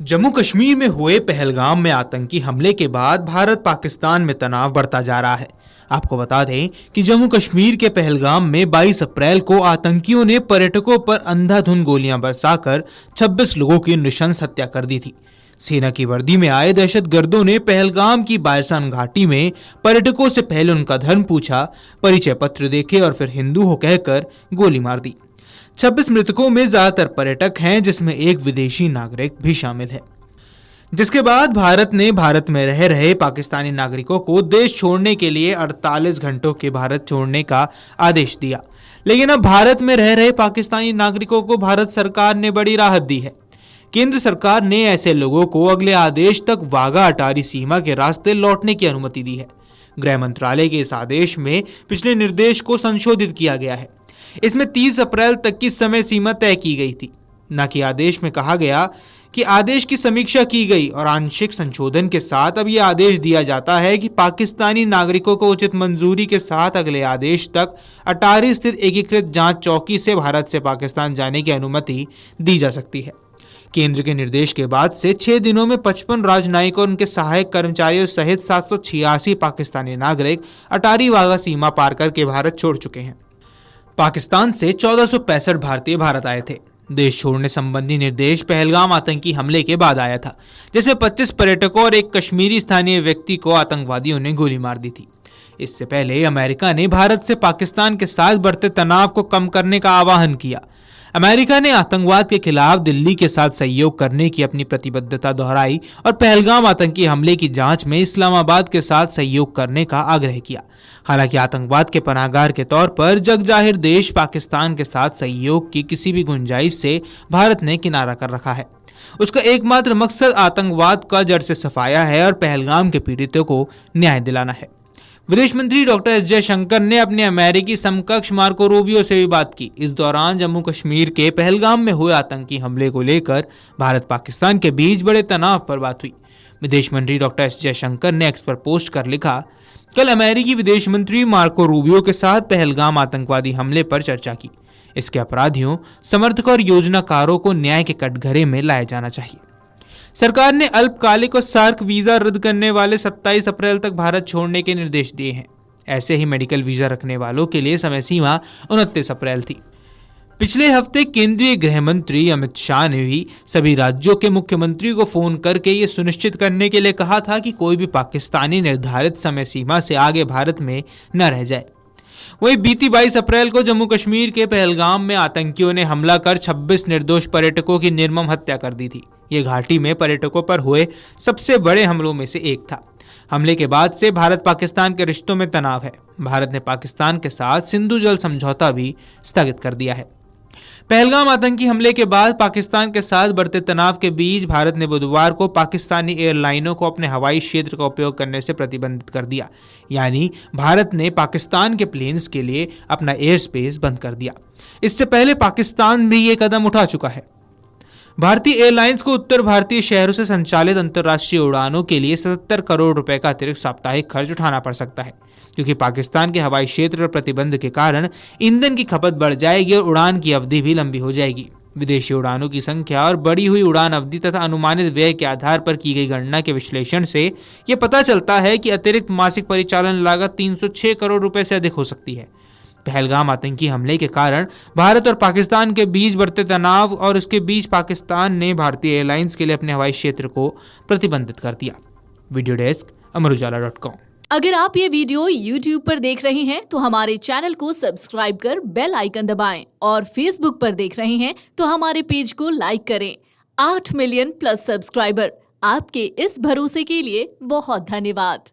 जम्मू कश्मीर में हुए पहलगाम में आतंकी हमले के बाद भारत पाकिस्तान में तनाव बढ़ता जा रहा है। आपको बता दें कि जम्मू कश्मीर के पहलगाम में 22 अप्रैल को आतंकियों ने पर्यटकों पर अंधाधुंध गोलियां बरसाकर 26 लोगों की नृशंस हत्या कर दी थी। सेना की वर्दी में आए दहशतगर्दों ने पहलगाम की बायसान घाटी में पर्यटकों से पहले उनका धर्म पूछा, परिचय पत्र देखे और फिर हिंदू हो कहकर गोली मार दी। 26 मृतकों में ज्यादातर पर्यटक हैं, जिसमें एक विदेशी नागरिक भी शामिल है। जिसके बाद भारत ने भारत में रह रहे पाकिस्तानी नागरिकों को देश छोड़ने के लिए 48 घंटों के भारत छोड़ने का आदेश दिया। लेकिन अब भारत में रह रहे पाकिस्तानी नागरिकों को भारत सरकार ने बड़ी राहत दी है। केंद्र सरकार ने ऐसे लोगों को अगले आदेश तक वाघा अटारी सीमा के रास्ते लौटने की अनुमति दी है। गृह मंत्रालय के इस आदेश में पिछले निर्देश को संशोधित किया गया है। इसमें 30 अप्रैल तक की समय सीमा तय की गई थी। न कि आदेश में कहा गया कि आदेश की समीक्षा की गई और आंशिक संशोधन के साथ अब यह आदेश दिया जाता है कि पाकिस्तानी नागरिकों को उचित मंजूरी के साथ अगले आदेश तक अटारी स्थित एकीकृत जांच चौकी से भारत से पाकिस्तान जाने की अनुमति दी जा सकती है। केंद्र के निर्देश के बाद से 6 दिनों में 55 राजनयिक और उनके सहायक कर्मचारियों सहित 786 पाकिस्तानी नागरिक अटारी वाघा सीमा पार करके भारत छोड़ चुके हैं। पाकिस्तान से 1465 भारतीय भारत आए थे। देश छोड़ने संबंधी निर्देश पहलगाम आतंकी हमले के बाद आया था, जिसमें 25 पर्यटकों और एक कश्मीरी स्थानीय व्यक्ति को आतंकवादियों ने गोली मार दी थी। इससे पहले अमेरिका ने भारत से पाकिस्तान के साथ बढ़ते तनाव को कम करने का आह्वान किया। अमेरिका ने आतंकवाद के खिलाफ दिल्ली के साथ सहयोग करने की अपनी प्रतिबद्धता दोहराई और पहलगाम आतंकी हमले की जांच में इस्लामाबाद के साथ सहयोग करने का आग्रह किया। हालांकि आतंकवाद के पनाहगार के तौर पर जग जाहिर देश पाकिस्तान के साथ सहयोग की किसी भी गुंजाइश से भारत ने किनारा कर रखा है। उसका एकमात्र मकसद आतंकवाद का जड़ से सफाया है और पहलगाम के पीड़ितों को न्याय दिलाना है। विदेश मंत्री डॉक्टर एस जयशंकर ने अपने अमेरिकी समकक्ष मार्को रूबियो से भी बात की। इस दौरान जम्मू कश्मीर के पहलगाम में हुए आतंकी हमले को लेकर भारत पाकिस्तान के बीच बड़े तनाव पर बात हुई। विदेश मंत्री डॉक्टर एस जयशंकर ने एक्स पर पोस्ट कर लिखा, कल अमेरिकी विदेश मंत्री मार्को रूबियो के साथ पहलगाम आतंकवादी हमले पर चर्चा की। इसके अपराधियों, समर्थकों और योजनाकारों को न्याय के कटघरे में लाया जाना चाहिए। सरकार ने अल्पकालिक और सार्क वीजा रद्द करने वाले 27 अप्रैल तक भारत छोड़ने के निर्देश दिए हैं। ऐसे ही मेडिकल वीजा रखने वालों के लिए समय सीमा 29 अप्रैल थी। पिछले हफ्ते केंद्रीय गृह मंत्री अमित शाह ने भी सभी राज्यों के मुख्यमंत्रियों को फोन करके ये सुनिश्चित करने के लिए कहा था कि कोई भी पाकिस्तानी निर्धारित समय सीमा से आगे भारत में न रह जाए। वहीं बीती 22 अप्रैल को जम्मू कश्मीर के पहलगाम में आतंकियों ने हमला कर 26 निर्दोष पर्यटकों की निर्मम हत्या कर दी थी। ये घाटी में पर्यटकों पर हुए सबसे बड़े हमलों में से एक था। हमले के बाद से भारत पाकिस्तान के रिश्तों में तनाव है। भारत ने पाकिस्तान के साथ सिंधु जल समझौता भी स्थगित कर दिया है। पहलगाम आतंकी हमले के बाद पाकिस्तान के साथ बढ़ते तनाव के बीच भारत ने बुधवार को पाकिस्तानी एयरलाइनों को अपने हवाई क्षेत्र का उपयोग करने से प्रतिबंधित कर दिया। यानी भारत ने पाकिस्तान के प्लेन्स के लिए अपना एयर स्पेस बंद कर दिया। इससे पहले पाकिस्तान भी ये कदम उठा चुका है। भारतीय एयरलाइंस को उत्तर भारतीय शहरों से संचालित अंतर्राष्ट्रीय उड़ानों के लिए 77 करोड़ रुपए का अतिरिक्त साप्ताहिक खर्च उठाना पड़ सकता है, क्योंकि पाकिस्तान के हवाई क्षेत्र पर प्रतिबंध के कारण ईंधन की खपत बढ़ जाएगी और उड़ान की अवधि भी लंबी हो जाएगी। विदेशी उड़ानों की संख्या और बढ़ी हुई उड़ान अवधि तथा अनुमानित व्यय के आधार पर की गई गणना के विश्लेषण से यह पता चलता है कि अतिरिक्त मासिक परिचालन लागत 306 करोड़ रुपए से अधिक हो सकती है। पहलगाम आतंकी हमले के कारण भारत और पाकिस्तान के बीच बढ़ते तनाव और इसके बीच पाकिस्तान ने भारतीय एयरलाइंस के लिए अपने हवाई क्षेत्र को प्रतिबंधित कर दिया। वीडियो डेस्क अमरुजाला.com। अगर आप ये वीडियो YouTube पर देख रहे हैं तो हमारे चैनल को सब्सक्राइब कर बेल आइकन दबाएं और Facebook पर देख रहे हैं तो हमारे पेज को लाइक करें। 8 मिलियन प्लस सब्सक्राइबर, आपके इस भरोसे के लिए बहुत धन्यवाद।